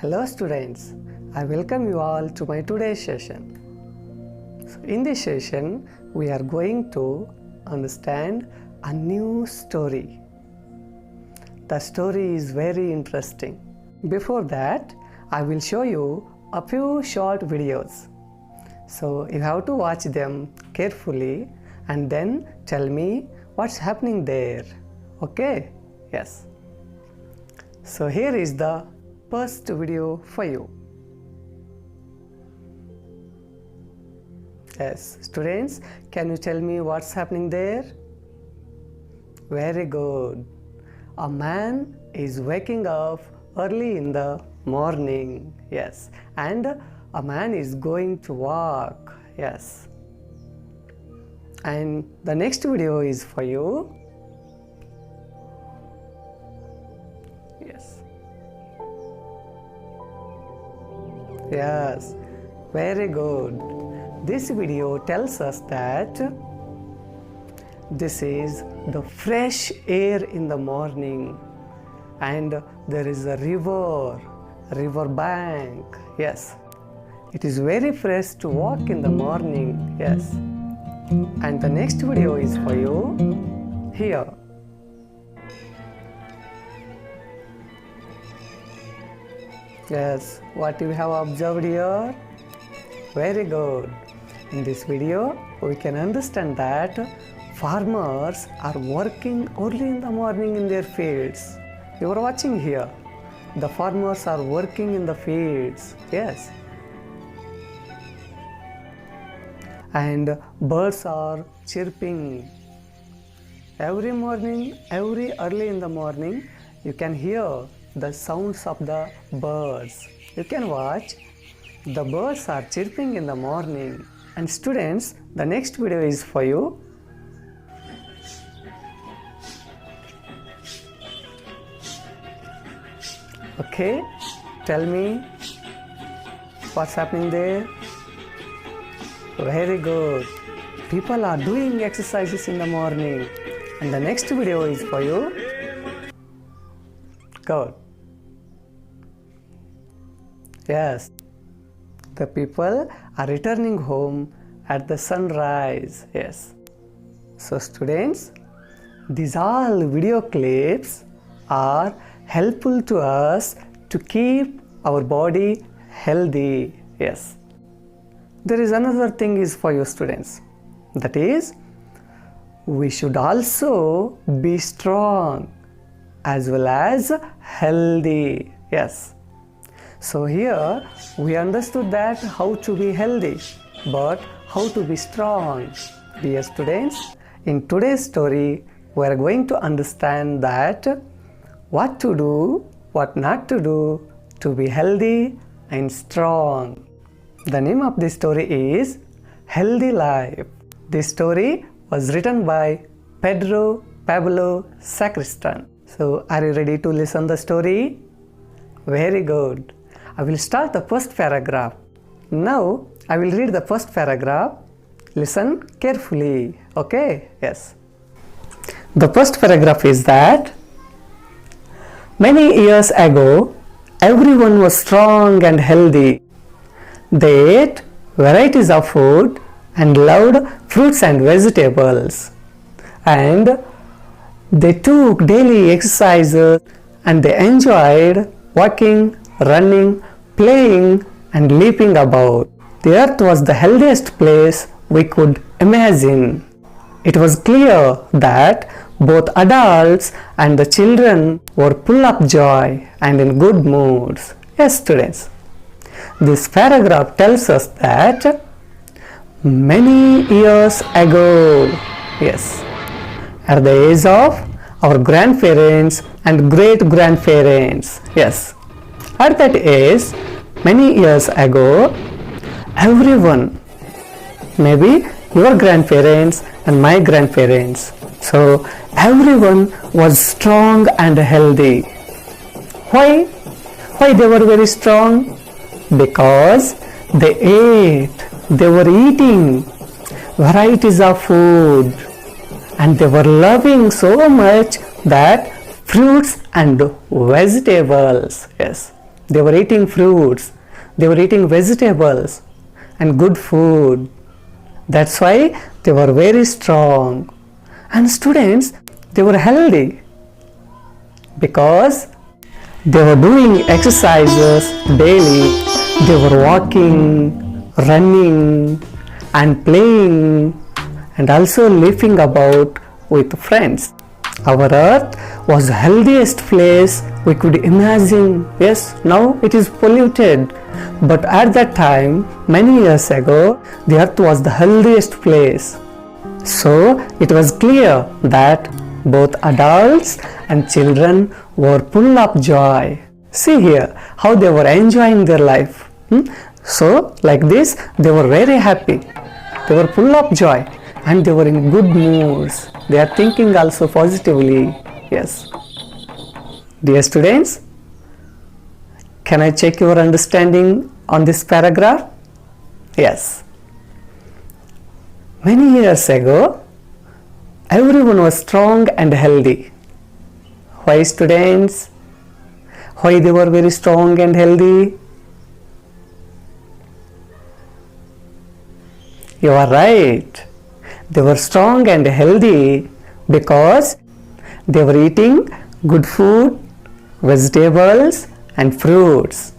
Hello students, I welcome you all to my today's session. So in this session, we are going to understand a new story. The story is very interesting. Before that, I will show you a few short videos. So you have to watch them carefully and then tell me what's happening there. Okay? Yes. So here is the first video for you. Yes, students, can you tell me what's happening there? Very good. A man is waking up early in the morning. Yes, and a man is going to work. Yes. And the next video is for you. Yes. Yes, very good. This video tells us that this is the fresh air in the morning and there is a river bank. Yes, it is very fresh to walk in the morning. Yes, and the next video is for you here. Yes, what you have observed here? Very good. In this video, we can understand that farmers are working early in the morning in their fields. You are watching here. The farmers are working in the fields. Yes. And birds are chirping. Every morning, every early in the morning, you can hear the sounds of the birds. You can watch. The birds are chirping in the morning. And students, the next video is for you. Okay, tell me what's happening there. Very good. People are doing exercises in the morning. And the next video is for you. Good. Yes, the people are returning home at the sunrise. Yes. So students, these all video clips are helpful to us to keep our body healthy. Yes. There is another thing is for you students. That is, we should also be strong as well as healthy. Yes. So here we understood that how to be healthy, but how to be strong. Dear students, in today's story, we are going to understand that what to do, what not to do to be healthy and strong. The name of this story is Healthy Life. This story was written by Pedro Pablo Sacristan. So are you ready to listen the story? Very good. I will start the first paragraph. Now I will read the first paragraph. Listen carefully. Okay? Yes. The first paragraph is that many years ago, everyone was strong and healthy. They ate varieties of food and loved fruits and vegetables. And they took daily exercises and they enjoyed walking, running, playing and leaping about. The earth was the healthiest place we could imagine. It was clear that both adults and the children were full of joy and in good moods. Yes, students. This paragraph tells us that many years ago, yes, at the age of our grandparents and great-grandparents, yes, at that age, many years ago, everyone, maybe your grandparents and my grandparents, so everyone was strong and healthy. Why? Why they were very strong? Because they ate, they were eating varieties of food and they were loving so much that fruits and vegetables. Yes. They were eating fruits, they were eating vegetables and good food. That's why they were very strong. And students, they were healthy because they were doing exercises daily. They were walking, running and playing and also laughing about with friends. Our earth was the healthiest place we could imagine. Yes, now it is polluted. But at that time, many years ago, the earth was the healthiest place. So it was clear that both adults and children were full of joy. See here how they were enjoying their life. So like this, they were very happy. They were full of joy and they were in good moods. They are thinking also positively. Yes. Dear students, can I check your understanding on this paragraph? Yes. Many years ago, everyone was strong and healthy. Why, students? Why they were very strong and healthy? You are right. They were strong and healthy because they were eating good food, vegetables and fruits,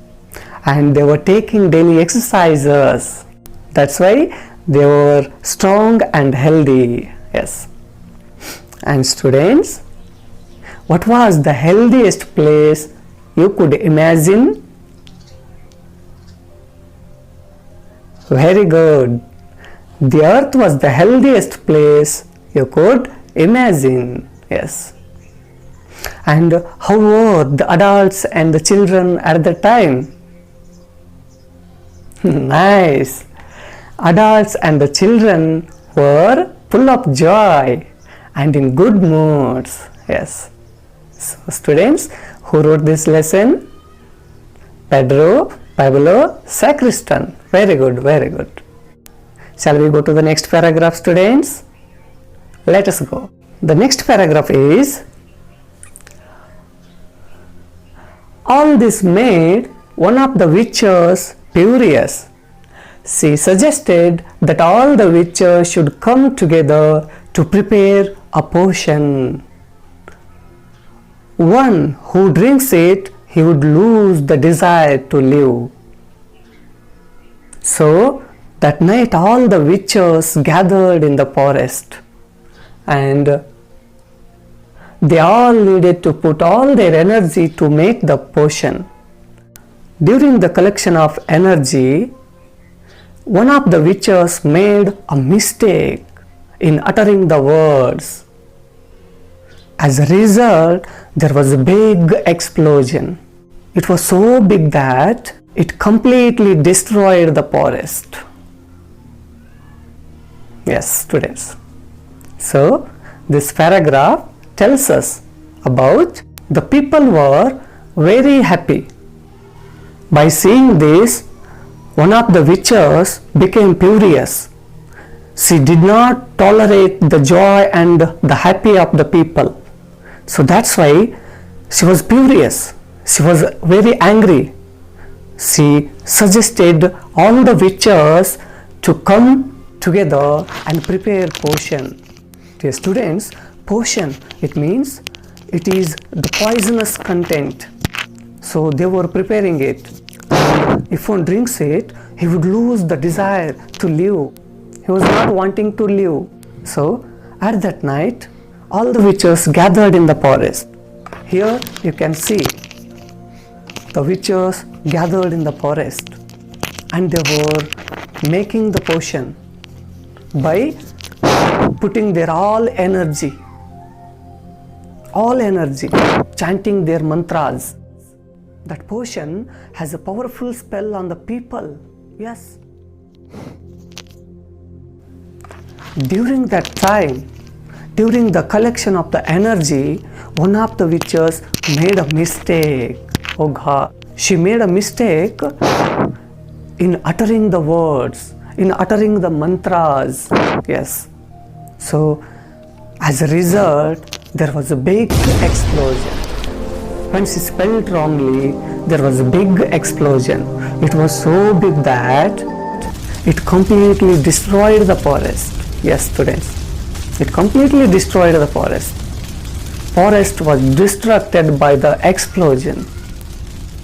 and they were taking daily exercises. That's why they were strong and healthy. Yes. And students, what was the healthiest place you could imagine? Very good. The earth was the healthiest place you could imagine. Yes. And how were the adults and the children at the time? Nice. Adults and the children were full of joy and in good moods. Yes. So students, who wrote this lesson? Pedro Pablo Sacristan. Very good, very good. Shall we go to the next paragraph, students? Let us go. The next paragraph is, all this made one of the witches furious. She suggested that all the witches should come together to prepare a potion. One who drinks it, he would lose the desire to live. So that night all the witches gathered in the forest, and they all needed to put all their energy to make the potion. During the collection of energy, one of the witches made a mistake in uttering the words. As a result, there was a big explosion. It was so big that it completely destroyed the forest. Yes, students. So, this paragraph tells us about the people were very happy. By seeing this, one of the witches became furious. She did not tolerate the joy and the happy of the people. So that's why she was furious. She was very angry. She suggested all the witches to come together and prepare potion. Dear students, potion, it means it is the poisonous content. So they were preparing it. If one drinks it, he would lose the desire to live. He was not wanting to live. So at that night, all the witches gathered in the forest. Here you can see the witches gathered in the forest, and they were making the potion by putting their all energy, chanting their mantras. That potion has a powerful spell on the people. Yes. During that time, during the collection of the energy, one of the witches made a mistake. Oh God, she made a mistake in uttering the words, in uttering the mantras. Yes. So, as a result, there was a big explosion. When she spelled wrongly, there was a big explosion. It was so big that it completely destroyed the forest. Yes, students, it completely destroyed the forest. Forest was destructed by the explosion.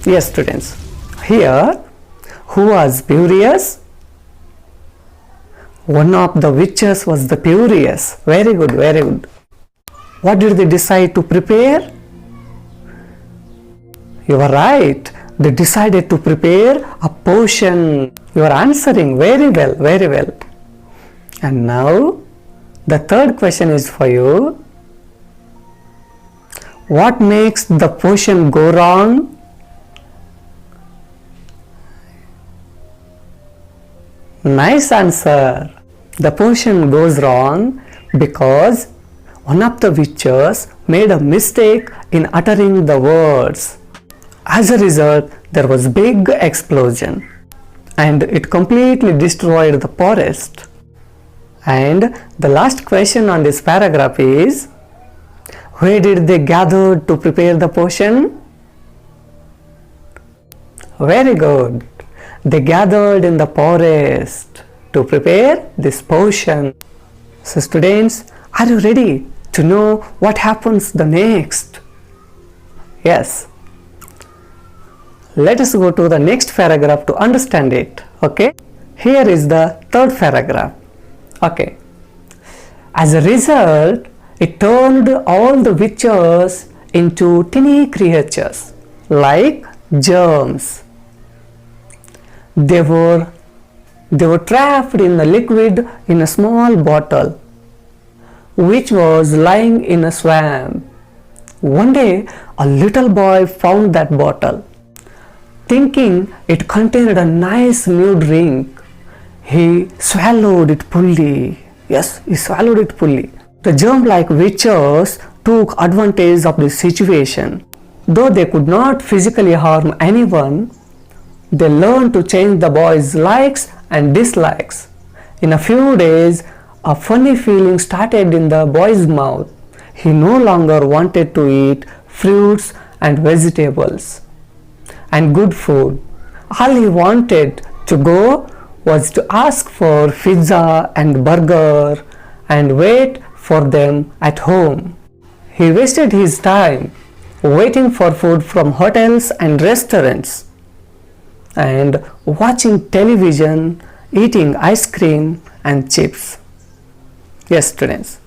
Yes, students, here who was furious? One of the witches was the furious. Very good, very good. What did they decide to prepare? You are right. They decided to prepare a potion. You are answering very well, very well. And now the third question is for you. What makes the potion go wrong? Nice answer. The potion goes wrong because one of the witches made a mistake in uttering the words. As a result, there was big explosion and it completely destroyed the forest. And the last question on this paragraph is, where did they gather to prepare the potion? Very good. They gathered in the forest to prepare this potion. So students, are you ready to know what happens the next? Yes. Let us go to the next paragraph to understand it. Okay. Here is the third paragraph. Okay. As a result, it turned all the witches into tiny creatures like germs. They were trapped in a liquid in a small bottle which was lying in a swamp. One day, a little boy found that bottle. Thinking it contained a nice new drink, he swallowed it fully. Yes, he swallowed it fully. The germ-like witches took advantage of the situation. Though they could not physically harm anyone, they learned to change the boy's likes and dislikes. In a few days, a funny feeling started in the boy's mouth. He no longer wanted to eat fruits and vegetables and good food. All he wanted to go was to ask for pizza and burger and wait for them at home. He wasted his time waiting for food from hotels and restaurants and watching television, eating ice cream and chips. Yes, students,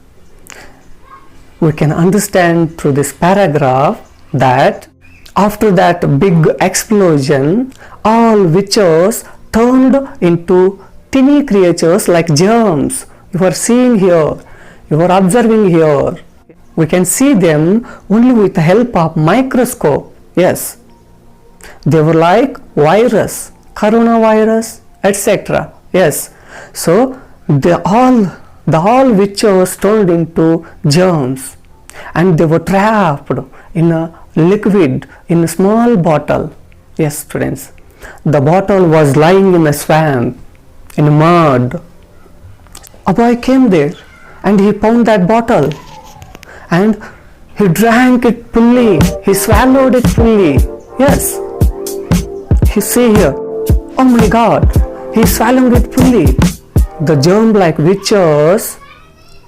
we can understand through this paragraph that after that big explosion, all witches turned into tiny creatures like germs. You are seeing here, you are observing here. We can see them only with the help of microscope. Yes, they were like virus, coronavirus, etc. Yes, so the all witches turned into germs and they were trapped in a liquid in a small bottle. Yes, students, the bottle was lying in a swamp, in mud. A boy came there and he found that bottle and he drank it fully. He swallowed it fully. Yes, you see here, oh my God, he swallowed it fully. The germ-like witches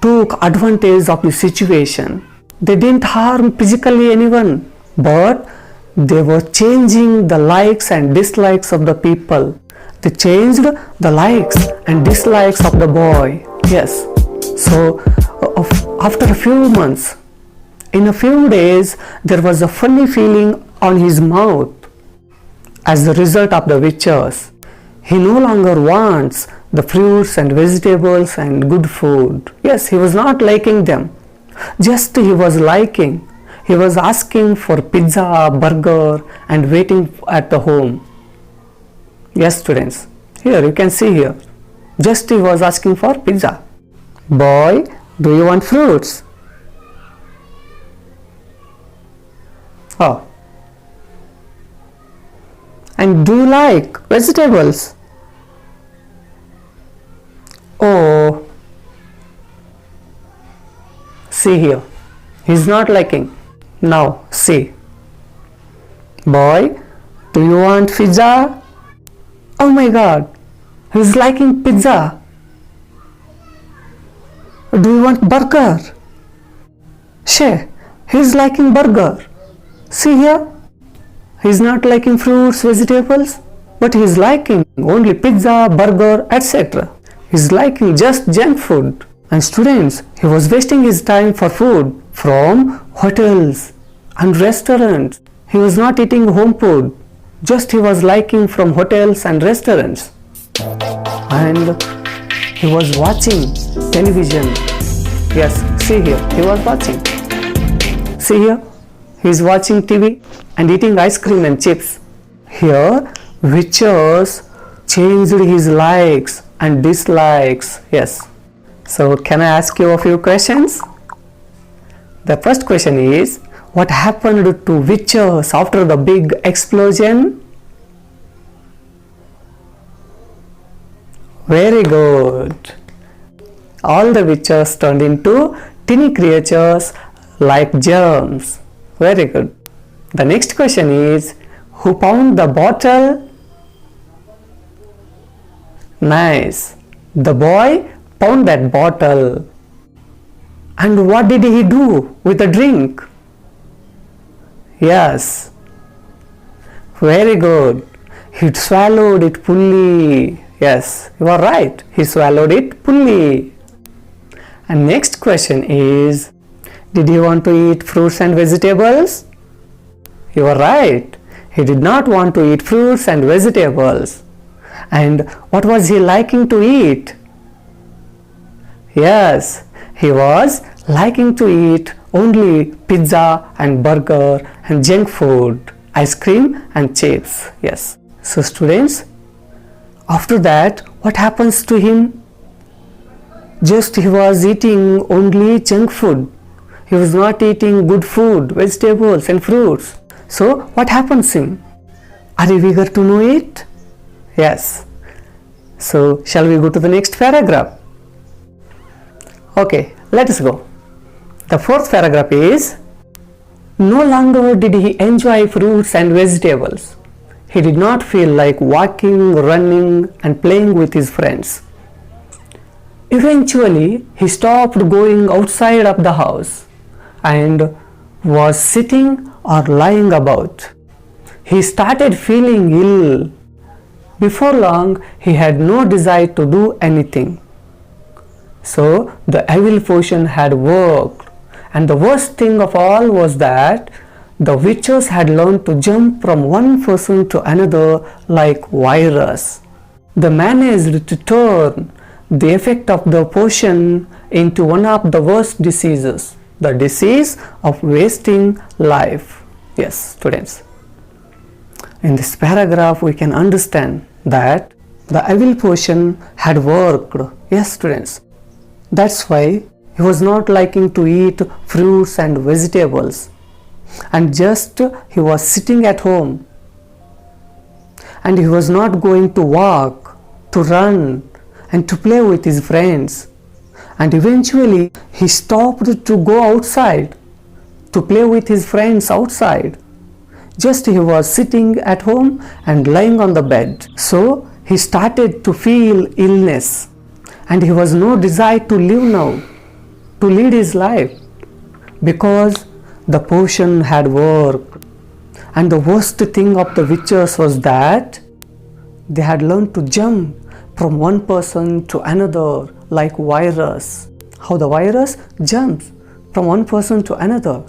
took advantage of the situation. They didn't harm physically anyone, but they were changing the likes and dislikes of the people. They changed the likes and dislikes of the boy. Yes. So after a few months, in a few days, there was a funny feeling on his mouth. As a result of the witches, he no longer wants the fruits and vegetables and good food. Yes, he was not liking them. Just he was liking. He was asking for pizza, burger and waiting at the home. Yes, students. Here you can see here. Just he was asking for pizza. Boy, do you want fruits? Oh. And do you like vegetables? Oh. See here. He's not liking. Now see. Boy, Do you want pizza? Oh my god, he's liking pizza. Do you want burger? She, he's liking burger. See here, he's not liking fruits, vegetables, but he's liking only pizza, burger, etc. He's liking just junk food. And students, he was wasting his time for food from hotels and restaurants. He was not eating home food, just he was liking from hotels and restaurants. And he was watching television. Yes, see here, he was watching. See here, he is watching TV and eating ice cream and chips. Here, witches changed his likes and dislikes. Yes. So, can I ask you a few questions? The first question is, what happened to witches after the big explosion? Very good. All the witches turned into tiny creatures like germs. Very good. The next question is, who found the bottle? Nice. The boy found that bottle. And what did he do with the drink? Yes. Very good. He swallowed it fully. Yes, you are right. He swallowed it fully. And next question is, did he want to eat fruits and vegetables? You are right. He did not want to eat fruits and vegetables. And what was he liking to eat? Yes, he was liking to eat only pizza and burger and junk food, ice cream and chips. Yes. So students, after that, what happens to him? Just he was eating only junk food. He was not eating good food, vegetables and fruits. So what happens to him? Are you eager to know it? Yes. So shall we go to the next paragraph? Okay, let us go. The fourth paragraph is, no longer did he enjoy fruits and vegetables. He did not feel like walking, running and playing with his friends. Eventually, he stopped going outside of the house and was sitting or lying about. He started feeling ill. Before long, he had no desire to do anything. So, the evil potion had worked, and the worst thing of all was that the witches had learned to jump from one person to another like virus. They managed to turn the effect of the potion into one of the worst diseases, the disease of wasting life. Yes, students. In this paragraph, we can understand that the evil potion had worked. Yes, students. That's why he was not liking to eat fruits and vegetables. And just he was sitting at home. And he was not going to walk, to run, and to play with his friends. And eventually he stopped to go outside, to play with his friends outside. Just he was sitting at home and lying on the bed. So he started to feel illness. And he was no desire to live now, to lead his life, because the potion had worked. And the worst thing of the witches was that they had learned to jump from one person to another like virus. How the virus jumps from one person to another.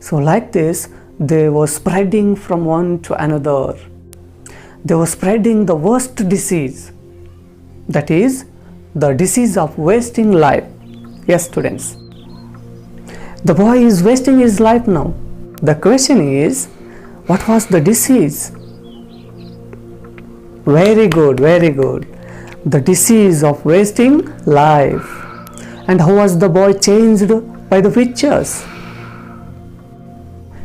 So like this, they were spreading from one to another. They were spreading the worst disease. That is, the disease of wasting life. Yes, students. The boy is wasting his life now. The question is, what was the disease? Very good, very good. The disease of wasting life. And how was the boy changed by the witches?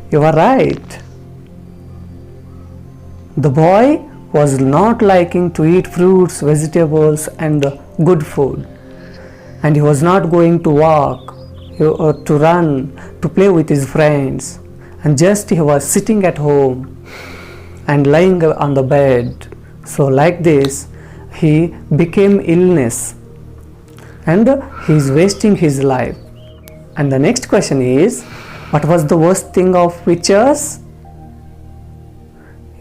You are right. The boy was not liking to eat fruits, vegetables and good food. And he was not going to walk, to run, to play with his friends. and just he was sitting at home and lying on the bed. So like this he became illness and he is wasting his life. And the next question is, what was the worst thing of witches?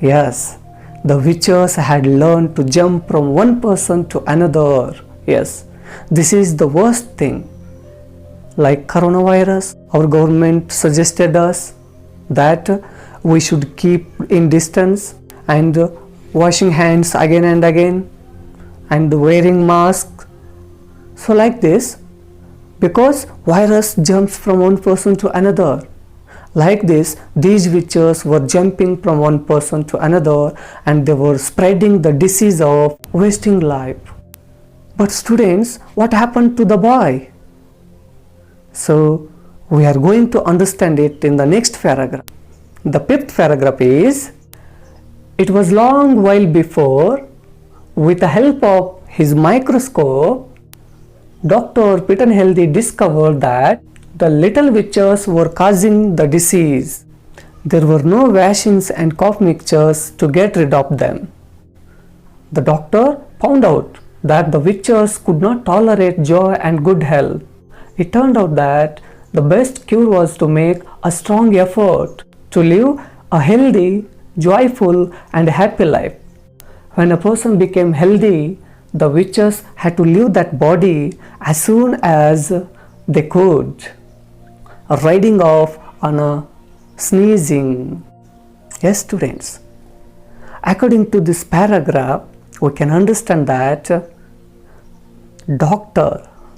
Yes, the witches had learned to jump from one person to another. Yes, this is the worst thing. Like coronavirus, our government suggested us that we should keep in distance and washing hands again and again and wearing masks. So like this, because virus jumps from one person to another. Like this, these witches were jumping from one person to another and they were spreading the disease of wasting life. But students, what happened to the boy? So we are going to understand it in the next paragraph. The 5th paragraph is, it was long while before, with the help of his microscope, Dr. Pittenhelde discovered that the little witches were causing the disease. There were no vaccines and cough mixtures to get rid of them. The doctor found out that the witches could not tolerate joy and good health. It turned out that the best cure was to make a strong effort to live a healthy, joyful and happy life. When a person became healthy, the witches had to leave that body as soon as they could, riding off on a sneezing. Yes, students, according to this paragraph, we can understand that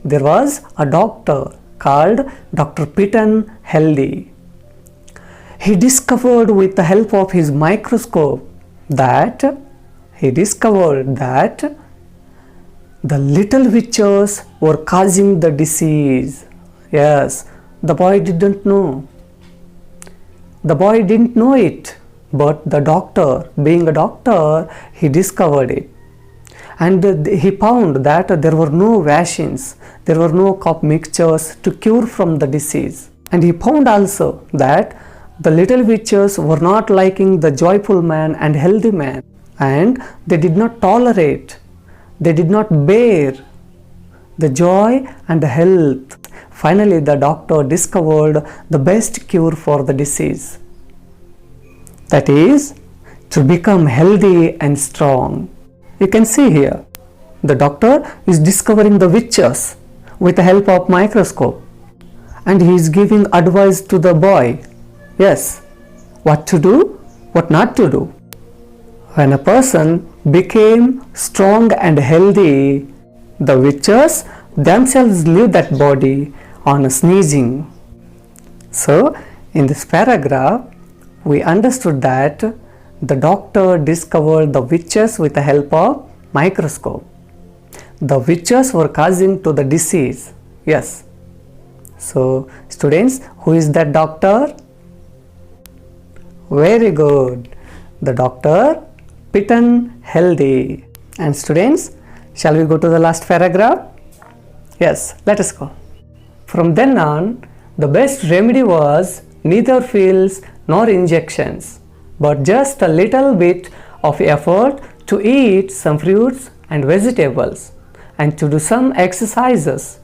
there was a doctor called Dr. Pittenhelde. He discovered with the help of his microscope that the little witches were causing the disease. Yes, the boy didn't know. The boy didn't know it, but the doctor, being a doctor, he discovered it. And he found that there were no vaccines, there were no cough mixtures to cure from the disease. And he found also that the little witches were not liking the joyful man and healthy man, and they did not tolerate, they did not bear the joy and the health. Finally, the doctor discovered the best cure for the disease. That is, to become healthy and strong. You can see here, the doctor is discovering the witches with the help of microscope, and he is giving advice to the boy. Yes, what to do, what not to do. When a person became strong and healthy, the witches themselves leave that body on a sneezing. So, in this paragraph, we understood that the doctor discovered the witches with the help of microscope. The witches were causing to the disease. Yes. So, students, who is that doctor? Very good. The Dr. Pittenhelde. And students, shall we go to the last paragraph? Yes, let us go. From then on, the best remedy was neither pills nor injections, but just a little bit of effort to eat some fruits and vegetables and to do some exercises.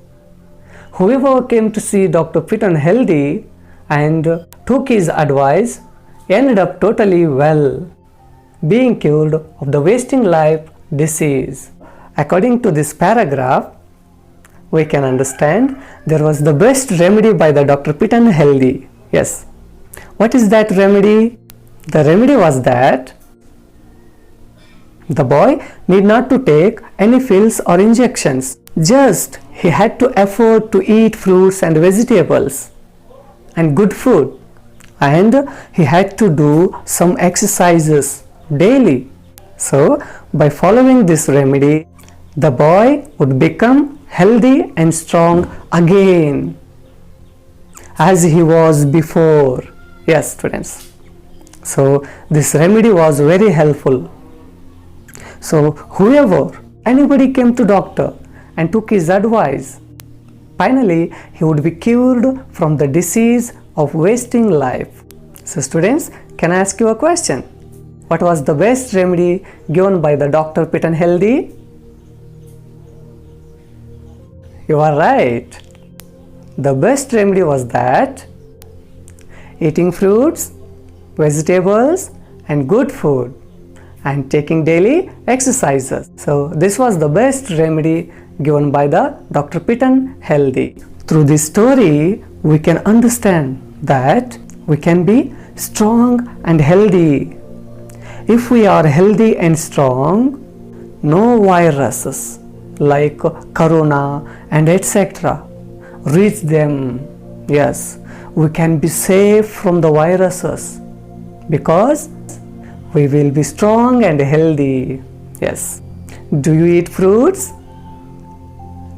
Whoever came to see Dr. Pittenhelde and took his advice ended up totally well, being cured of the wasting life disease. According to this paragraph, we can understand there was the best remedy by the Dr. Pittenhelde. Yes. What is that remedy? The remedy was that the boy need not to take any pills or injections. Just he had to afford to eat fruits and vegetables and good food, and he had to do some exercises daily. So by following this remedy, the boy would become healthy and strong again as he was before. Yes, students. So this remedy was very helpful. So anybody came to doctor and took his advice, finally he would be cured from the disease of wasting life. So students, can I ask you a question? What was the best remedy given by the Dr. Fit and Healthy? You are right. The best remedy was that eating fruits, vegetables and good food and taking daily exercises. So this was the best remedy given by the Dr. Fit and Healthy. Through this story, we can understand that we can be strong and healthy. If we are healthy and strong, no viruses like corona and etc. reach them. Yes, we can be safe from the viruses because we will be strong and healthy. Yes. Do you eat fruits?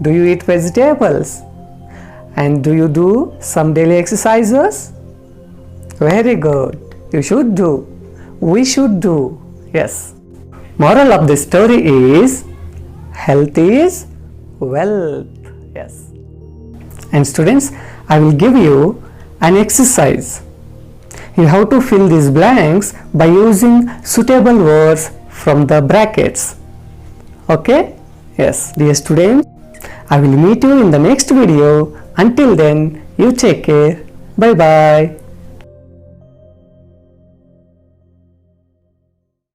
Do you eat vegetables? And do you do some daily exercises? Very good. You should do. We should do. Yes. Moral of the story is health is wealth. Yes. And students, I will give you an exercise. You have to fill these blanks by using suitable words from the brackets. Okay? Yes. Dear students, I will meet you in the next video. Until then, you take care. Bye bye.